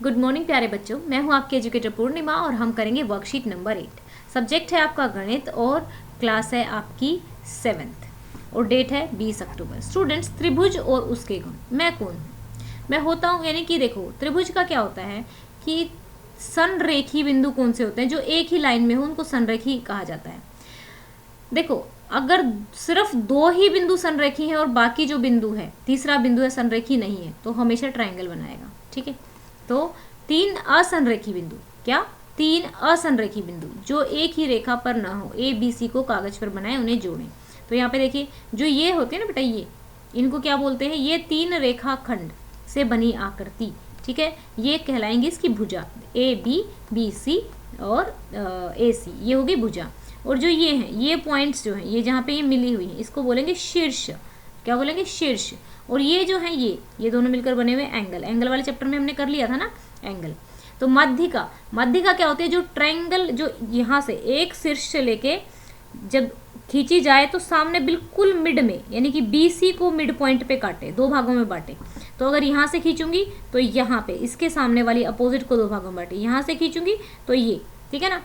Good morning प्यारे बच्चों, मैं हूं आपकी एजुकेटर पूर्णिमा और हम करेंगे वर्कशीट नंबर 8। सब्जेक्ट है आपका गणित और क्लास है आपकी 7th और डेट है 20 अक्टूबर। स्टूडेंट्स, त्रिभुज और उसके गुण। मैं कौन हूँ? मैं होता हूँ, यानी कि देखो त्रिभुज का क्या होता है कि संरेखी बिंदु कौन से होते हैं जो एक ही लाइन में हो, उनको संरेखी कहा जाता है। देखो, अगर सिर्फ दो ही बिंदु संरेखी हैं और बाकी जो बिंदु है, तीसरा बिंदु है संरेखी नहीं है, तो हमेशा ट्रायंगल बनाएगा। ठीक है, तो तीन असंरेखी बिंदु, क्या? तीन असंरेखी बिंदु जो एक ही रेखा पर ना हो, ए बी सी को कागज पर बनाए, उन्हें जोड़ें। तो यहाँ पे देखिए, जो ये होते हैं ना बेटा, ये इनको क्या बोलते हैं? ये तीन रेखा खंड से बनी आकृति, ठीक है, ये कहलाएंगी इसकी भुजा। ए बी, बी सी और ए सी, ये होगी भुजा। और जो ये हैं, ये पॉइंट्स जो हैं, ये जहाँ पे ये मिली हुई हैं, इसको बोलेंगे शीर्ष। क्या बोलेंगे? शीर्ष। और ये जो है, ये दोनों मिलकर बने हुए एंगल। एंगल वाले चैप्टर में हमने कर लिया था ना एंगल। तो मध्यिका, मध्यिका क्या होती है? जो ट्रायंगल जो यहाँ से एक शीर्ष से लेके जब खींची जाए तो सामने बिल्कुल मिड में, यानी कि बी सी को मिड पॉइंट पे काटे, दो भागों में बांटे। तो अगर यहाँ से खींचूंगी तो यहाँ पे इसके सामने वाली अपोजिट को दो भागों में बांटे, यहाँ से खींचूंगी तो ये, ठीक है ना।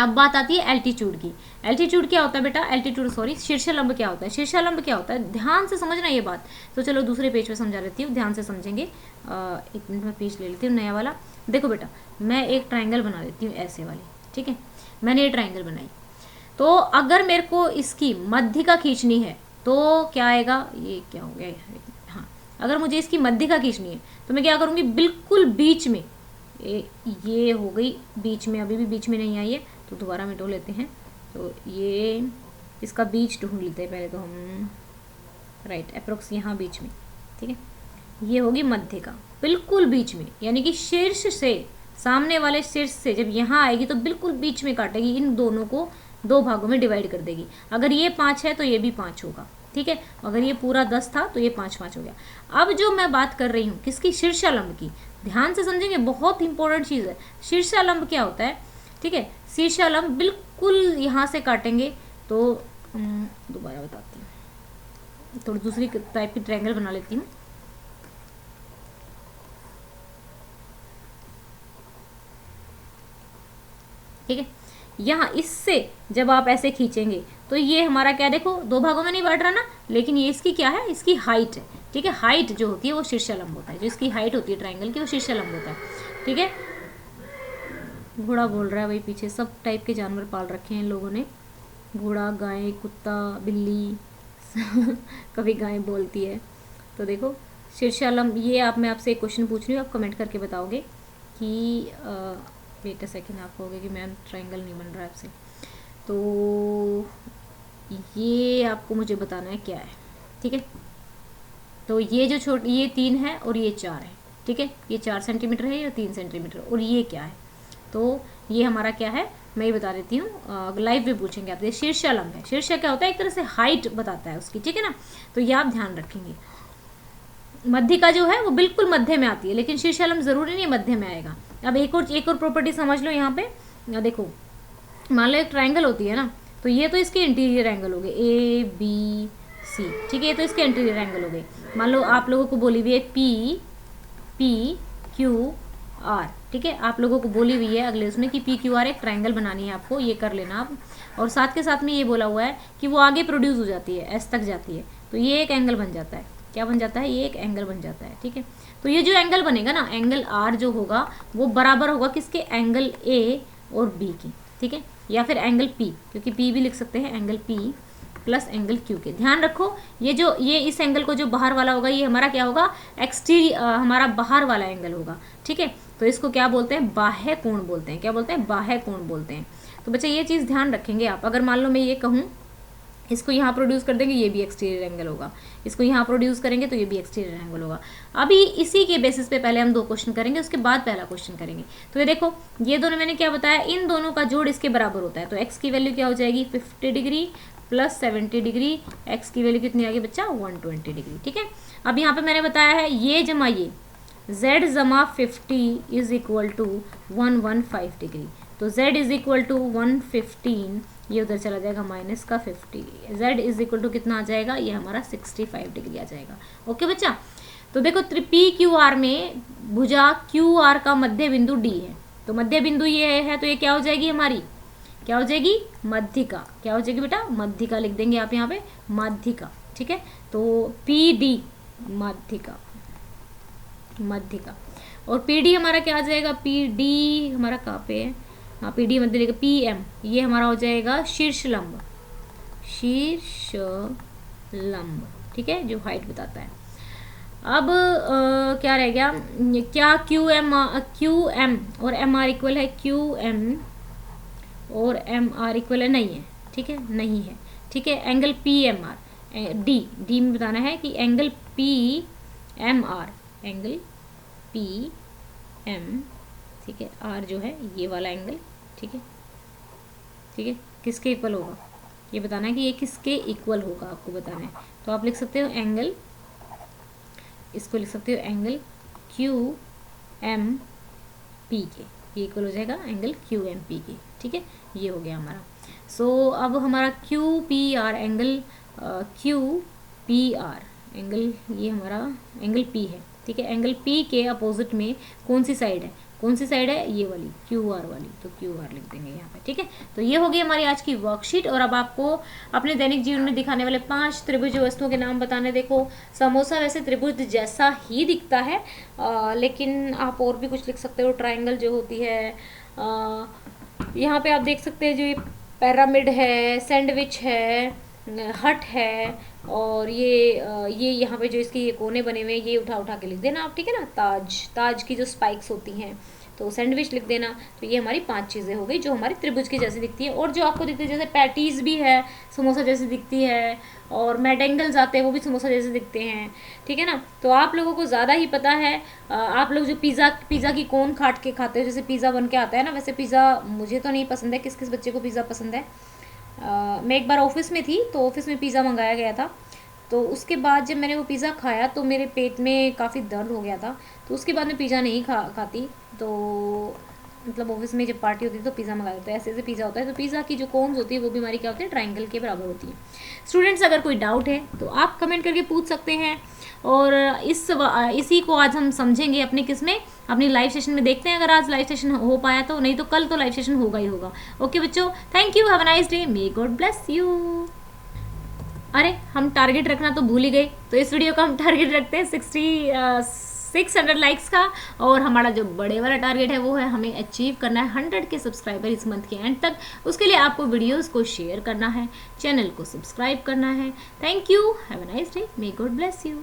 अब बात आती है एल्टीट्यूड की। एल्टीट्यूड क्या होता है बेटा? एल्टीट्यूड सॉरी, शीर्षलंब क्या होता है? शीर्षलंब क्या होता है? ध्यान से समझना ये बात। तो चलो दूसरे पेज पे समझा लेती हूँ, ध्यान से समझेंगे। एक मिनट में पेज ले लेती हूँ नया वाला। देखो बेटा, मैं एक ट्राइंगल बना लेती हूँ ऐसे वाली, ठीक है। मैंने ये ट्राइंगल बनाई, तो अगर मेरे को इसकी मध्यिका खींचनी है तो क्या आएगा? ये क्या हो गया? हाँ, अगर मुझे इसकी मध्यिका खींचनी है तो मैं क्या करूँगी? बिल्कुल बीच में, ये हो गई बीच में, अभी भी बीच में नहीं आई है तो दोबारा मिटो लेते हैं। तो ये इसका बीच ढूंढ लेते हैं पहले तो हम, राइट, अप्रोक्स यहाँ बीच में, ठीक है। ये होगी मध्यिका, बिल्कुल बीच में, यानी कि शीर्ष से, सामने वाले शीर्ष से जब यहाँ आएगी तो बिल्कुल बीच में काटेगी, इन दोनों को दो भागों में डिवाइड कर देगी। अगर ये 5 है तो ये भी 5 होगा, ठीक है। अगर ये पूरा 10 था तो ये 5-5 हो गया। अब जो मैं बात कर रही हूँ किसकी? शीर्षालंब की। ध्यान से समझेंगे, बहुत इंपॉर्टेंट चीज़ है। शीर्षालंब क्या होता है? ठीक है, शीर्षालंब बिल्कुल यहाँ से काटेंगे तो दोबारा बताती हूँ, थोड़ी दूसरी टाइप की ट्रायंगल बना लेती हूँ। ठीक है, यहाँ इससे जब आप ऐसे खींचेंगे तो ये हमारा क्या, देखो दो भागों में नहीं बांट रहा ना, लेकिन ये इसकी क्या है? इसकी हाइट है, ठीक है। हाइट जो होती है वो शीर्षालंब होता है, जो इसकी हाइट होती है ट्रायंगल की वो शीर्षालंब होता है, ठीक है। घोड़ा बोल रहा है भाई, पीछे सब टाइप के जानवर पाल रखे हैं लोगों ने, घोड़ा, गाय, कुत्ता, बिल्ली कभी गाय बोलती है। तो देखो शीर्षालंब, ये मैं आपसे एक क्वेश्चन पूछ रही हूँ, आप कमेंट करके बताओगे कि वेट अ सेकेंड, आप कहोगे कि मैम ट्रायंगल नहीं बन रहा है आपसे, तो ये आपको मुझे बताना है क्या है, ठीक है। तो ये जो ये 3 है और ये 4 है, ठीक है। ये 4 सेंटीमीटर है, ये 3 सेंटीमीटर, और ये क्या है? तो ये हमारा क्या है, मैं ये बता देती हूँ, लाइव में पूछेंगे आप। शीर्षालंब है, शीर्ष क्या होता है? एक तरह से हाइट बताता है उसकी, ठीक है ना। तो ये आप ध्यान रखेंगे। मध्यिका जो है वो बिल्कुल मध्य में आती है, लेकिन शीर्षालंब जरूरी नहीं मध्य में आएगा। अब एक और प्रॉपर्टी समझ लो यहाँ पे। देखो, मान लो एक ट्रायंगल होती है ना, तो ये तो इसके इंटीरियर एंगल हो गए, ए बी सी, ठीक है। ये तो इसके इंटीरियर एंगल हो गए। मान लो आप लोगों को बोली हुई है पी पी क्यू आर, ठीक है। आप लोगों को बोली हुई है अगले उसमें कि पी क्यू आर एक ट्रायंगल बनानी है आपको, ये कर लेना आप। और साथ के साथ में ये बोला हुआ है कि वो आगे प्रोड्यूस हो जाती है, एस तक जाती है, तो ये एक एंगल बन जाता है। क्या बन जाता है? ये एक एंगल बन जाता है, ठीक है। तो ये जो एंगल बनेगा ना, एंगल आर जो होगा वो बराबर होगा किसके? एंगल ए और बी की, ठीक है, या फिर एंगल पी, क्योंकि पी भी लिख सकते हैं, angle P plus angle Q के। ध्यान रखो, ये इस एंगल को जो बाहर वाला होगा, ये हमारा क्या होगा? हमारा बाहर वाला एंगल होगा, ठीक है। तो इसको क्या बोलते हैं? बाह्य कोण बोलते हैं। क्या बोलते हैं? बाह्य कोण बोलते हैं। तो बच्चे ये चीज़ ध्यान रखेंगे आप। अगर मान लो मैं ये कहूँ, इसको यहाँ प्रोड्यूस कर देंगे, ये भी एक्सटीरियर एंगल होगा। इसको यहाँ प्रोड्यूस करेंगे तो ये भी एक्सटीरियर एंगल होगा। अभी इसी के बेसिस पे पहले हम 2 क्वेश्चन करेंगे, उसके बाद पहला क्वेश्चन करेंगे। तो ये देखो, ये दोनों मैंने क्या बताया, इन दोनों का जोड़ इसके बराबर होता है। तो एक्स की वैल्यू क्या हो जाएगी? 50 डिग्री प्लस 70 डिग्री। एक्स की वैल्यू कितनी आ गई बच्चा? 120 डिग्री, ठीक है। अब यहाँ पे मैंने बताया है ये जमा ये, z जमा 50 इज इक्वल टू 115 डिग्री। तो z इज इक्वल टू 115, ये उधर चला जाएगा माइनस का 50, z इज इक्वल टू कितना आ जाएगा? ये हमारा 65 डिग्री आ जाएगा। ओके बच्चा, तो देखो पी क्यू आर में भुजा क्यू आर का मध्य बिंदु डी है, तो मध्य बिंदु ये है, तो ये क्या हो जाएगी हमारी, क्या हो जाएगी, मध्यिका। क्या हो जाएगी बेटा, मध्यिका लिख देंगे आप यहाँ पे, मध्यिका। ठीक है, तो पी डी मध्यिका, मध्यिका। और पी डी हमारा क्या आ जाएगा, पी डी हमारा कहाँ पे है, हाँ पी डी मध्य लिखा, पी एम ये हमारा हो जाएगा शीर्ष लंब, शीर्ष लंब। ठीक है, जो हाइट बताता है। अब क्या रह गया, क्या क्यू एम और एम आर इक्वल है, क्यू एम और एम आर इक्वल है, नहीं है। ठीक है, नहीं है। ठीक है, angle P M R D में बताना है कि angle P M R, angle P M, ठीक है, आर जो है ये वाला एंगल, ठीक है, ठीक है, किसके इक्वल होगा ये बताना है कि ये किसके इक्वल होगा, आपको बताना है। तो आप लिख सकते हो एंगल, इसको लिख सकते हो एंगल क्यू एम पी के, ये इक्वल हो जाएगा एंगल क्यू एम पी के। ठीक है, ये हो गया हमारा। सो अब हमारा Q P R angle, Q P R angle, ये हमारा एंगल पी है। ठीक है, एंगल पी के अपोजिट में कौन सी साइड है, कौन सी साइड है, ये वाली क्यू आर वाली, तो क्यू आर लिख देंगे यहाँ पे। ठीक है, तो ये हो गई हमारी आज की वर्कशीट। और अब आपको अपने दैनिक जीवन में दिखाने वाले 5 त्रिभुज वस्तुओं के नाम बताने। देखो, समोसा वैसे त्रिभुज जैसा ही दिखता है, लेकिन आप और भी कुछ लिख सकते हो। ट्राइंगल जो होती है, यहाँ पे आप देख सकते हैं, जो ये पिरामिड है, सैंडविच है, हट है, और ये यहाँ पे जो इसके ये कोने बने हुए हैं, ये उठा उठा के लिख देना आप। ठीक है ना, ताज की जो स्पाइक्स होती हैं, तो सैंडविच लिख देना। तो ये हमारी 5 चीज़ें हो गई जो हमारी त्रिभुज की जैसी दिखती है। और जो आपको दिखती है, जैसे पैटीज भी है, समोसा जैसी दिखती है, और मैडेंगल्स आते हैं वो भी समोसा जैसे दिखते हैं। ठीक है ना, तो आप लोगों को ज़्यादा ही पता है। आप लोग जो पिज़्ज़ा की कोन काट के खाते हो, जैसे पिज़्ज़ा बन के आता है ना, वैसे पिज़्ज़ा मुझे तो नहीं पसंद है। किस किस बच्चे को पिज़्ज़ा पसंद है? मैं एक बार ऑफिस में थी, तो ऑफिस में पिज़्ज़ा मंगाया गया था। तो उसके बाद जब मैंने वो पिज़्ज़ा खाया तो मेरे पेट में काफ़ी दर्द हो गया था। तो उसके बाद मैं पिज़्ज़ा नहीं खाती। तो मतलब ऑफिस में जब पार्टी होती है तो पिज़्ज़ा मंगाया होता है, ऐसे ऐसे पिज़्ज़ा होता है। तो पिज़्ज़ा की जो कोन्स होती है वो भी हमारी क्या होती है, ट्रायंगल के बराबर होती है। स्टूडेंट्स, अगर कोई डाउट है तो आप कमेंट करके पूछ सकते हैं। और इसी को आज हम समझेंगे अपने अपनी लाइव सेशन में। देखते हैं अगर आज लाइव सेशन हो पाया तो, नहीं तो कल तो लाइव सेशन होगा ही होगा। ओके बच्चों, thank you, have a nice day, may God bless you. अरे, हम टारगेट रखना तो भूल ही गए। तो इस वीडियो का हम टारगेट रखते हैं 600 लाइक्स का। और हमारा जो बड़े वाला टारगेट है वो है, हमें अचीव करना है 100 के सब्सक्राइबर इस मंथ के एंड तक। उसके लिए आपको वीडियोस को शेयर करना है, चैनल को सब्सक्राइब करना है। Thank you, have a nice day, may God bless you.